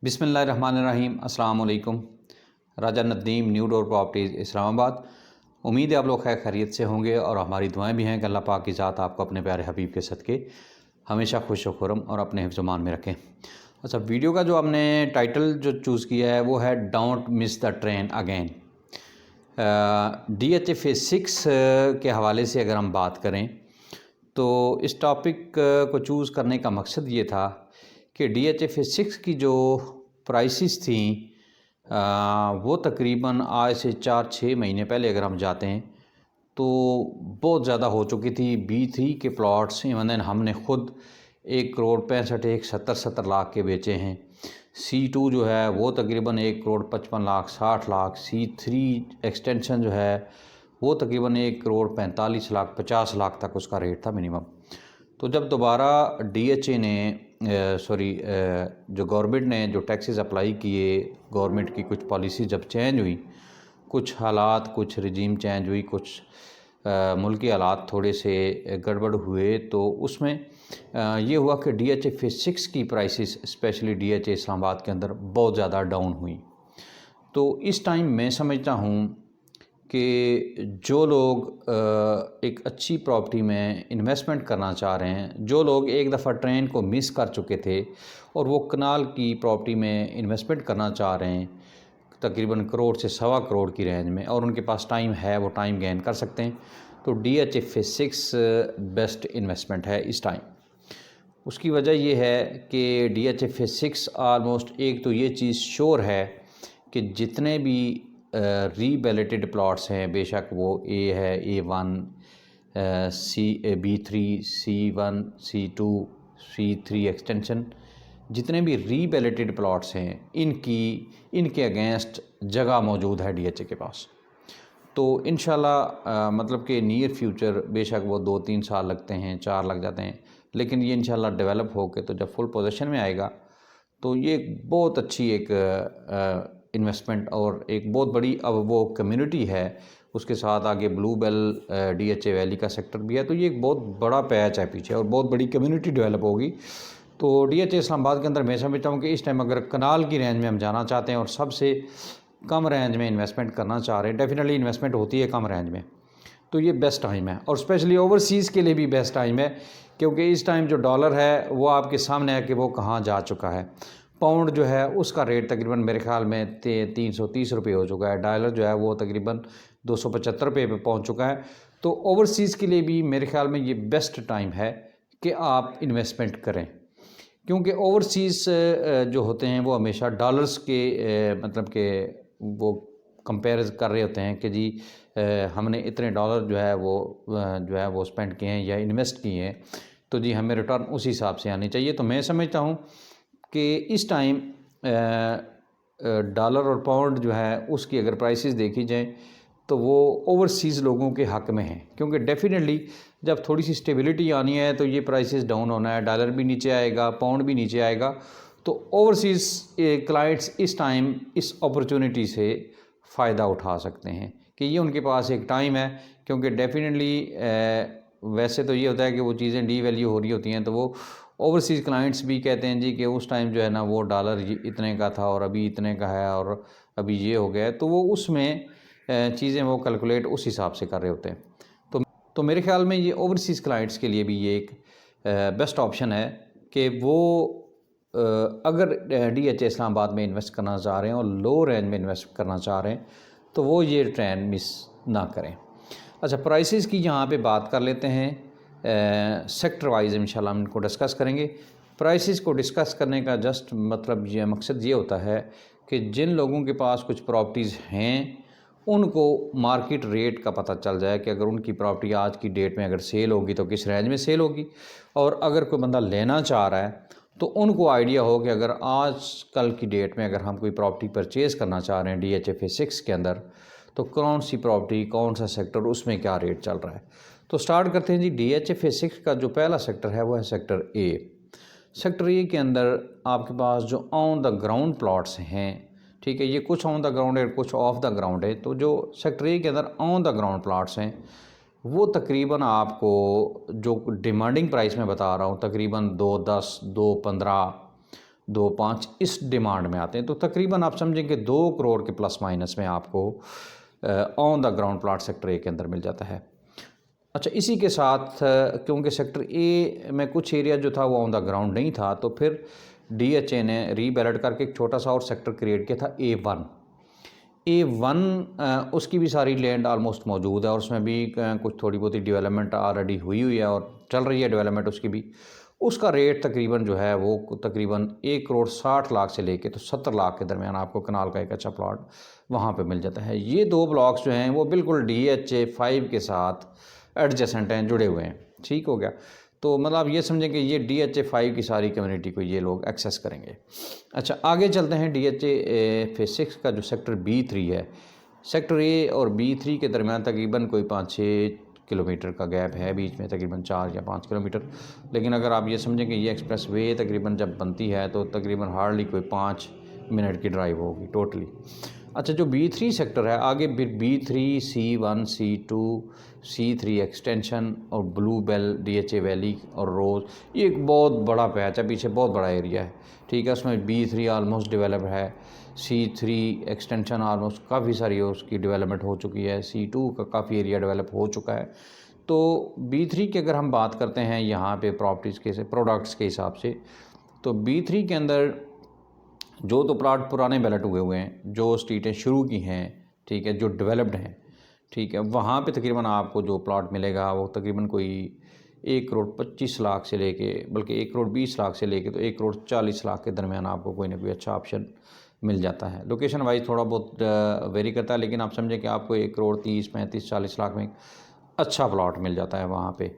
बिस्मिल्लाहिर्रहमानिर्रहीम। अस्सलाम वालेकुम। Raja Nadeem new door properties Islamabad. उम्मीद है आप लोग खैर खैरियत से होंगे और हमारी दुआएं भी हैं कि अल्लाह पाक की ज़ात आपको अपने प्यारे हबीब के सदके हमेशा खुश व खुरम और अपने हिफ्ज़-ओ-मान में रखें। अच्छा, वीडियो का जो हमने टाइटल जो चूज़ किया है वो है don't miss the train again. DHA phase 6 के हवाले से अगर हम बात करें तो इस टॉपिक को चूज़ करने का मकसद ये था कि DHA फेज़ 6 की जो प्राइसेस थी वो तकरीबन आज से 4-6 महीने पहले अगर हम जाते हैं तो बहुत ज़्यादा हो चुकी थी। B3 के प्लॉट्स इवन हमने ख़ुद 1,65,70 लाख के बेचे हैं। C2 जो है वो तकरीबन 1,55 लाख 60 लाख। C3 एक्सटेंशन जो है वो तकरीबन 1,45 लाख 50 लाख तक उसका रेट था मिनिमम। तो जब दोबारा DHA ने जो गवर्नमेंट ने जो टैक्सेस अप्लाई किए, गवर्नमेंट की कुछ पॉलिसी जब चेंज हुई, कुछ हालात, कुछ रजीम चेंज हुई, कुछ मुल्की हालात थोड़े से गड़बड़ हुए, तो उसमें ये हुआ कि DHA फेज़ 6 की प्राइसेस स्पेशली DHA इस्लामाबाद के अंदर बहुत ज़्यादा डाउन हुई। तो इस टाइम मैं समझता हूँ कि जो लोग एक अच्छी प्रॉपर्टी में इन्वेस्टमेंट करना चाह रहे हैं, जो लोग एक दफ़ा ट्रेन को मिस कर चुके थे और वो कनाल की प्रॉपर्टी में इन्वेस्टमेंट करना चाह रहे हैं तकरीबन करोड़ से सवा करोड़ की रेंज में, और उनके पास टाइम है, वो टाइम गेन कर सकते हैं, तो DHA फेज़ 6 बेस्ट इन्वेस्टमेंट है इस टाइम। उसकी वजह ये है कि DHA फेज़ 6 आलमोस्ट एक तो ये चीज़ श्योर है कि जितने भी रीबैलेटेड प्लॉट्स हैं, बेशक वो A है, A1, B3, C1, C2, C3 extension, जितने भी रीबैलेटेड प्लॉट्स हैं इनके अगेंस्ट जगह मौजूद है DHA के पास। तो इंशाल्लाह मतलब कि नियर फ्यूचर, बेशक वो 2-3 साल लगते हैं, 4 लग जाते हैं, लेकिन ये इंशाल्लाह डेवलप होकर तो जब फुल पोजीशन में आएगा तो ये बहुत अच्छी एक इन्वेस्टमेंट और एक बहुत बड़ी अब वो कम्युनिटी है। उसके साथ आगे ब्लू बेल DHA वैली का सेक्टर भी है, तो ये एक बहुत बड़ा पैच है पीछे और बहुत बड़ी कम्युनिटी डेवलप होगी। तो DHA इस्लामाबाद के अंदर मैं समझता हूँ कि इस टाइम अगर कनाल की रेंज में हम जाना चाहते हैं और सबसे कम रेंज में इन्वेस्टमेंट करना चाह रहे हैं, डेफिनेटली इन्वेस्टमेंट होती है कम रेंज में, तो ये बेस्ट टाइम है। और स्पेशली ओवरसीज़ के लिए भी बेस्ट टाइम है, क्योंकि इस टाइम जो डॉलर है वो आपके सामने है कि वो कहाँ जा चुका है। पाउंड जो है उसका रेट तकरीबन मेरे ख्याल में 330 रुपये हो चुका है। डॉलर जो है वो तकरीबन 275 रुपये पे पहुँच चुका है। तो ओवरसीज़ के लिए भी मेरे ख्याल में ये बेस्ट टाइम है कि आप इन्वेस्टमेंट करें, क्योंकि ओवरसीज़ जो होते हैं वो हमेशा डॉलर्स के मतलब कि वो कंपेयर कर रहे होते हैं कि जी हमने इतने डॉलर जो है वो स्पेंड किए हैं या इन्वेस्ट किए हैं, तो जी हमें रिटर्न उस हिसाब से आनी चाहिए। तो मैं समझता हूँ कि इस टाइम डॉलर और पाउंड जो है उसकी अगर प्राइसेस देखी जाएँ तो वो ओवरसीज़ लोगों के हक़ में हैं, क्योंकि डेफिनेटली जब थोड़ी सी स्टेबिलिटी आनी है तो ये प्राइसेस डाउन होना है, डॉलर भी नीचे आएगा, पाउंड भी नीचे आएगा। तो ओवरसीज़ क्लाइंट्स इस टाइम इस अपॉर्चुनिटी से फ़ायदा उठा सकते हैं कि ये उनके पास एक टाइम है, क्योंकि डेफिनेटली वैसे तो ये होता है कि वो चीज़ें डी वैल्यू हो रही होती हैं, तो वो ओवरसीज़ क्लाइंट्स भी कहते हैं जी कि उस टाइम जो है ना वो डॉलर इतने का था और अभी इतने का है और अभी ये हो गया है, तो वो उसमें चीज़ें वो कैलकुलेट उस हिसाब से कर रहे होते हैं। तो मेरे ख़्याल में ये ओवरसीज़ क्लाइंट्स के लिए भी ये एक बेस्ट ऑप्शन है कि वो अगर DHA इस्लामाबाद में इन्वेस्ट करना चाह रहे हैं और लो रेंज में इन्वेस्ट करना चाह रहे हैं तो वो ये ट्रेंड मिस ना करें। अच्छा, प्राइसेस की यहाँ पे बात कर लेते हैं। सेक्टर वाइज इंशाल्लाह हम इनको डिस्कस करेंगे। प्राइसेस को डिस्कस करने का जस्ट मतलब ये मकसद ये होता है कि जिन लोगों के पास कुछ प्रॉपर्टीज़ हैं उनको मार्केट रेट का पता चल जाए कि अगर उनकी प्रॉपर्टी आज की डेट में अगर सेल होगी तो किस रेंज में सेल होगी, और अगर कोई बंदा लेना चाह रहा है तो उनको आइडिया हो कि अगर आज कल की डेट में अगर हम कोई प्रॉपर्टी परचेज़ करना चाह रहे हैं DHA फेज़ 6 के अंदर, तो कौन सी प्रॉपर्टी, कौन सा सेक्टर, उसमें क्या रेट चल रहा है। तो स्टार्ट करते हैं जी। DHA फेज़ 6 का जो पहला सेक्टर है वो है सेक्टर A। सेक्टर A के अंदर आपके पास जो ऑन द ग्राउंड प्लॉट्स हैं, ठीक है, ये कुछ ऑन द ग्राउंड है, कुछ ऑफ द ग्राउंड है। तो जो सेक्टर A के अंदर ऑन द ग्राउंड प्लॉट्स हैं वो तकरीबन आपको जो डिमांडिंग प्राइस में बता रहा हूँ तकरीबन 210, 215 2.5 इस डिमांड में आते हैं। तो तकरीबन आप समझें कि 2 करोड़ के प्लस माइनस में आपको on the ground plot sector A के अंदर मिल जाता है। अच्छा, इसी के साथ क्योंकि सेक्टर ए में कुछ एरिया जो था वो ऑन द ग्राउंड नहीं था, तो फिर DHA ने रीबैलेट करके एक छोटा सा और सेक्टर क्रिएट किया था A1 उसकी भी सारी लैंड ऑलमोस्ट मौजूद है और उसमें भी कुछ थोड़ी बहुत ही डेवलपमेंट ऑलरेडी हुई है और चल रही है डेवलपमेंट उसकी भी। उसका रेट तकरीबन जो है वो तकरीबन 1 करोड़ 60 लाख से लेके तो 70 लाख के दरमियान आपको कनाल का एक अच्छा प्लॉट वहाँ पे मिल जाता है। ये 2 ब्लॉक्स जो हैं वो बिल्कुल DHA 5 के साथ एडजेसेंट हैं, जुड़े हुए हैं। ठीक हो गया। तो मतलब आप ये समझें कि ये DHA 5 की सारी कम्युनिटी को ये लोग एक्सेस करेंगे। अच्छा, आगे चलते हैं। DHA फेज 6 का जो सेक्टर B3 है, सेक्टर A और B3 के दरमियान तकरीबन कोई 5-6 किलोमीटर का गैप है, बीच में तकरीबन 4 या 5 किलोमीटर। लेकिन अगर आप ये समझें कि ये एक्सप्रेस वे तकरीबन जब बनती है तो तकरीबन हार्डली कोई 5 मिनट की ड्राइव होगी टोटली। अच्छा, जो B3 सेक्टर है, आगे B3, C1, C2, C3 extension और ब्लू बेल, DHA वैली और रोज़, ये एक बहुत बड़ा पैच है, पीछे बहुत बड़ा एरिया है। ठीक है, उसमें B3 ऑलमोस्ट डेवलप है, C3 एक्सटेंशन ऑलमोस्ट काफ़ी सारी उसकी डेवलपमेंट हो चुकी है, C2 का काफ़ी एरिया डेवलप हो चुका है। तो B3 की अगर हम बात करते हैं यहाँ पे प्रॉपर्टीज़ के प्रोडक्ट्स के हिसाब से, तो B3 के अंदर जो तो प्लाट पुराने बैलेट हुए हैं, जो स्ट्रीटें शुरू की हैं, ठीक है, जो डेवलप्ड हैं, ठीक है, वहाँ पे तकरीबन आपको जो प्लाट मिलेगा वो तकरीबन कोई 1 करोड़ 25 लाख से लेके, बल्कि 1 करोड़ 20 लाख से लेके तो 1 करोड़ 40 लाख के दरमियान आपको कोई ना कोई अच्छा ऑप्शन मिल जाता है। लोकेशन वाइज थोड़ा बहुत वेरी करता है, लेकिन आप समझें कि आपको 1 करोड़ 30, 35, 40 लाख में अच्छा प्लॉट मिल जाता है वहाँ पे।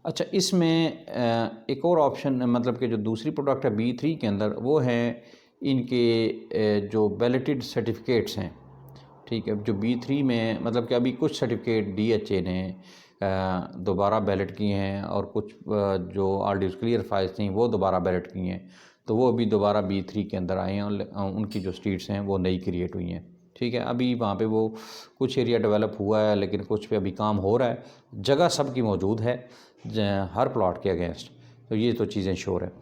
अच्छा, इसमें एक और ऑप्शन, मतलब कि जो दूसरी प्रोडक्ट है B3 के अंदर, वो है इनके जो बैलेटेड सर्टिफिकेट्स हैं। ठीक है, जो B3 में मतलब कि अभी कुछ सर्टिफिकेट DHA ने दोबारा बैलेट किए हैं और कुछ जो ऑलरेडी क्लियर फाइल्स थी वो दोबारा बैलेट की हैं, तो वो अभी दोबारा B3 के अंदर आए हैं और उनकी जो स्ट्रीट्स हैं वो नई क्रिएट हुई हैं। ठीक है, अभी वहाँ पे वो कुछ एरिया डेवलप हुआ है, लेकिन कुछ पे अभी काम हो रहा है। जगह सबकी मौजूद है हर प्लॉट के अगेंस्ट, तो ये तो चीज़ें श्योर है।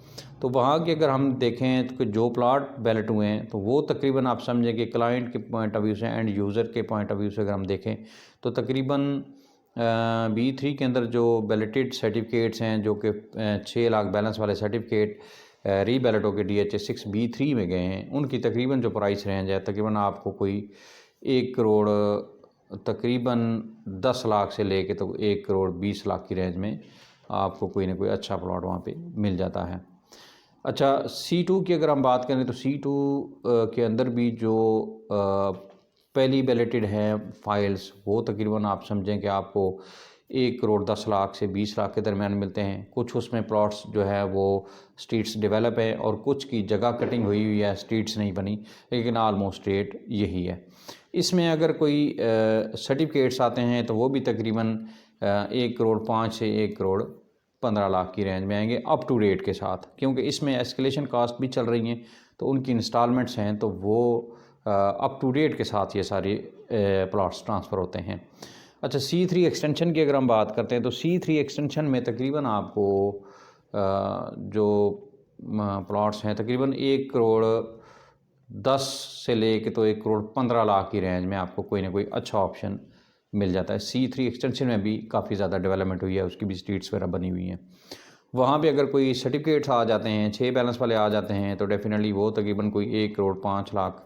तो वहाँ की अगर हम देखें तो जो प्लॉट बैलेट हुए हैं तो वो तकरीबन आप समझें कि क्लाइंट के पॉइंट ऑफ व्यू से एंड यूज़र के पॉइंट ऑफ व्यू से अगर हम देखें तो तकरीबन B3 के अंदर जो बैलेटेड सर्टिफिकेट्स हैं, जो कि 6 लाख बैलेंस वाले सर्टिफिकेट रीबैलेट होकर DHA 6 B3 में गए हैं, उनकी तकरीबन जो प्राइस रेंज है तकरीबन आपको कोई 1 करोड़ तकरीबन 10 लाख से लेके तो 1 करोड़ 20 लाख की रेंज में आपको कोई ना कोई अच्छा प्लॉट वहाँ पे मिल जाता है। अच्छा, C2 की अगर हम बात करें तो C2 के अंदर भी जो पहली बैलेटेड हैं फाइल्स, वो तकरीबन आप समझें कि आपको 1 करोड़ 10 लाख से 20 लाख के दरमियान मिलते हैं। कुछ उसमें प्लॉट्स जो है वो स्ट्रीट्स डेवलप है और कुछ की जगह कटिंग हुई है, स्ट्रीट्स नहीं बनी, लेकिन ऑलमोस्ट रेट यही है। इसमें अगर कोई सर्टिफिकेट्स आते हैं तो वो भी तकरीबन 1 करोड़ 5 से 1 करोड़ 15 लाख की रेंज में आएंगे अप टू डेट के साथ, क्योंकि इसमें एस्केलेशन कास्ट भी चल रही हैं, तो उनकी इंस्टॉलमेंट्स हैं, तो वो अप टू डेट के साथ ये सारे प्लॉट्स ट्रांसफ़र होते हैं। अच्छा, C3 एक्सटेंशन की अगर हम बात करते हैं तो C3 एक्सटेंशन में तकरीबन आपको जो प्लॉट्स हैं तकरीबन 1 करोड़ 10 से लेके तो 1 करोड़ 15 लाख की रेंज में आपको कोई ना कोई अच्छा ऑप्शन मिल जाता है। C3 एक्सटेंशन में भी काफ़ी ज़्यादा डेवलपमेंट हुई है, उसकी भी स्ट्रीट्स वगैरह बनी हुई हैं। वहाँ पे अगर कोई सर्टिफिकेट्स आ जाते हैं, 6 बैलेंस वाले आ जाते हैं, तो डेफिनेटली वो तकरीबन कोई 1 करोड़ 5 लाख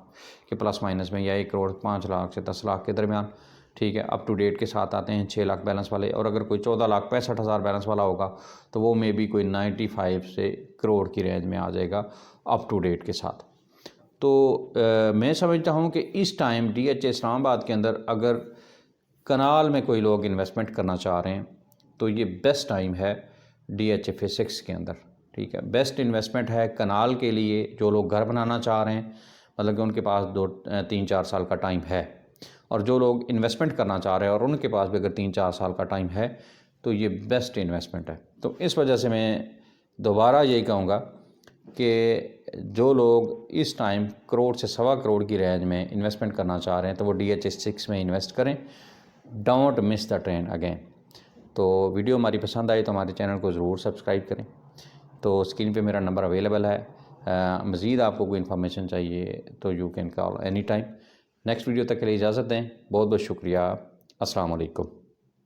के प्लस माइनस में, या 1 करोड़ 5 लाख से 10 लाख के दरमियान, ठीक है, अप टू डेट के साथ आते हैं 6 लाख बैलेंस वाले। और अगर कोई 14 लाख 65 हज़ार बैलेंस वाला होगा तो वो मे बी कोई 95 से करोड़ की रेंज में आ जाएगा अप टू डेट के साथ। तो मैं समझता हूँ कि इस टाइम DHA इस्लामाबाद के अंदर अगर कनाल में कोई लोग इन्वेस्टमेंट करना चाह रहे हैं तो ये बेस्ट टाइम है DHA फेज 6 के अंदर। ठीक है, बेस्ट इन्वेस्टमेंट है कनाल के लिए। जो लोग घर बनाना चाह रहे हैं, मतलब कि उनके पास 2-3-4 साल का टाइम है, और जो लोग इन्वेस्टमेंट करना चाह रहे हैं और उनके पास भी अगर 3-4 साल का टाइम है, तो ये बेस्ट इन्वेस्टमेंट है। तो इस वजह से मैं दोबारा यही कहूँगा कि जो लोग इस टाइम करोड़ से 1.25 करोड़ की रेंज में इन्वेस्टमेंट करना चाह रहे हैं तो वो DHA 6 में इन्वेस्ट करें। Don't miss the trend again. तो वीडियो हमारी पसंद आई तो हमारे चैनल को ज़रूर सब्सक्राइब करें। तो स्क्रीन पे मेरा नंबर अवेलेबल है, मज़ीद आपको कोई इन्फॉर्मेशन चाहिए तो you can call any time. Next video तक के लिए इजाज़त दें। बहुत बहुत शुक्रिया। अस्सलाम वालेकुम।